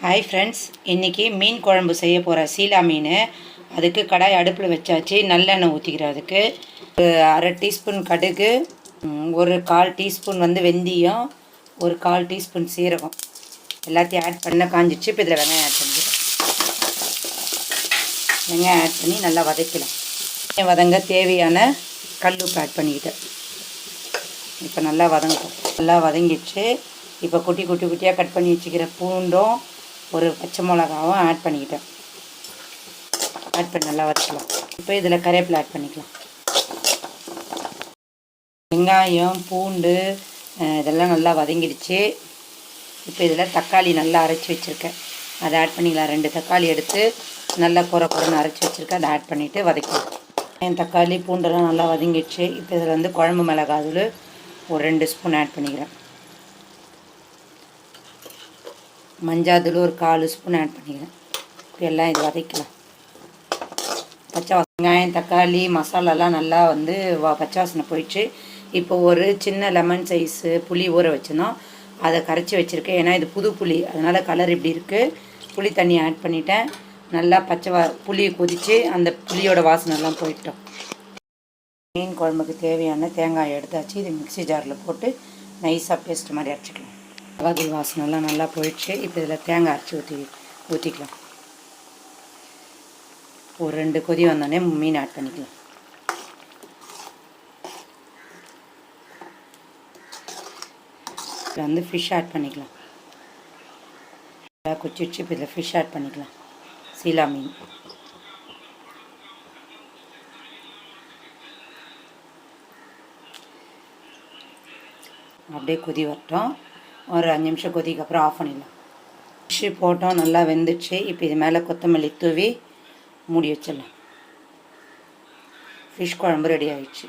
Hi friends, இன்றைக்கி மீன் குழம்பு செய்ய போகிற சீலா மீன். அதுக்கு கடாய் அடுப்பில் வச்சாச்சு. நல்லெண்ணெய் ஊற்றிக்கிறேன். அதுக்கு ஒரு அரை டீஸ்பூன் கடுகு, ஒரு 1/4 டீஸ்பூன் வெந்தயம், ஒரு 1/4 டீஸ்பூன் சீரகம் எல்லாத்தையும் ஆட் பண்ண காஞ்சிச்சு. இப்போ இதில் வெங்காயம் ஆட் பண்ணிக்கிறேன். வெங்காயம் ஆட் பண்ணி நல்லா வதக்கலாம். வதங்க தேவையான கல் உப்பு ஆட் பண்ணிக்கிட்டேன். இப்போ நல்லா வதங்கட்டும். நல்லா வதங்கிடுச்சு. இப்போ குட்டி குட்டியாக கட் பண்ணி வச்சுக்கிற பூண்டும் ஒரு பச்சை மிளகாவும் ஆட் பண்ணிக்கிட்டேன். ஆட் பண்ணி நல்லா வதக்கலாம். இப்போ இதில் கருவேப்பிலை ஆட் பண்ணிக்கலாம். வெங்காயம் பூண்டு இதெல்லாம் நல்லா வதங்கிடுச்சு. இப்போ இதில் தக்காளி நல்லா அரைச்சி வச்சுருக்கேன். அதை ஆட் பண்ணிக்கலாம். 2 தக்காளி எடுத்து நல்லா குறைன்னு அரைச்சி வச்சுருக்கேன். அதை ஆட் பண்ணிவிட்டு வதக்கலாம். தக்காளி பூண்டெல்லாம் நல்லா வதங்கிடுச்சு. இப்போ இதில் குழம்பு மிளகாய் தூள் ஒரு 2 ஸ்பூன் ஆட் பண்ணிக்கிறேன். மஞ்சாத்தூள் ஒரு 1/4 ஸ்பூன் ஆட் பண்ணிக்கிறேன். இப்போ எல்லாம் இது வதக்கலாம். பச்சை வெங்காயம் தக்காளி மசாலாலாம் நல்லா பச்சை வாசனை போயிடுச்சு. இப்போ ஒரு சின்ன லெமன் சைஸு புளி ஊற வச்சுருந்தோம். அதை கரைச்சி வச்சுருக்கேன். ஏன்னா இது புது புளி, அதனால் கலர் இப்படி இருக்குது. புளி தண்ணி ஆட் பண்ணிட்டேன். நல்லா புளி கொதித்து அந்த புளியோட வாசனைலாம் போயிட்டோம். மீன் குழம்புக்கு தேவையான தேங்காய் எடுத்தாச்சு. இது மிக்ஸி ஜாரில் போட்டு நைஸாக பேஸ்ட் மாதிரி அரைச்சிக்கலாம். மிளகாய் வாசனைலாம் நல்லா போயிடுச்சு. இப்போ இதில் தேங்காய் அரைச்சி ஊற்றிக்கலாம். ஒரு 2 கொதி வந்தோடனே மீன் ஆட் பண்ணிக்கலாம். இதில் ஃபிஷ் ஆட் பண்ணிக்கலாம். கொச்சிச்சு. இப்போ இதில் ஃபிஷ் ஆட் பண்ணிக்கலாம். சீலா மீன் அப்படியே கொதி வரட்டும். ஒரு 5 நிமிஷம் கொதிக்கு அப்புறம் ஆஃப் பண்ணிடலாம். ஃபிஷ்ஷு போட்டோம், நல்லா வெந்துடுச்சு. இப்போ இது மேலே கொத்தமல்லி தூவி மூடி வச்சிடலாம். ஃபிஷ் குழம்பு ரெடி ஆகிடுச்சு.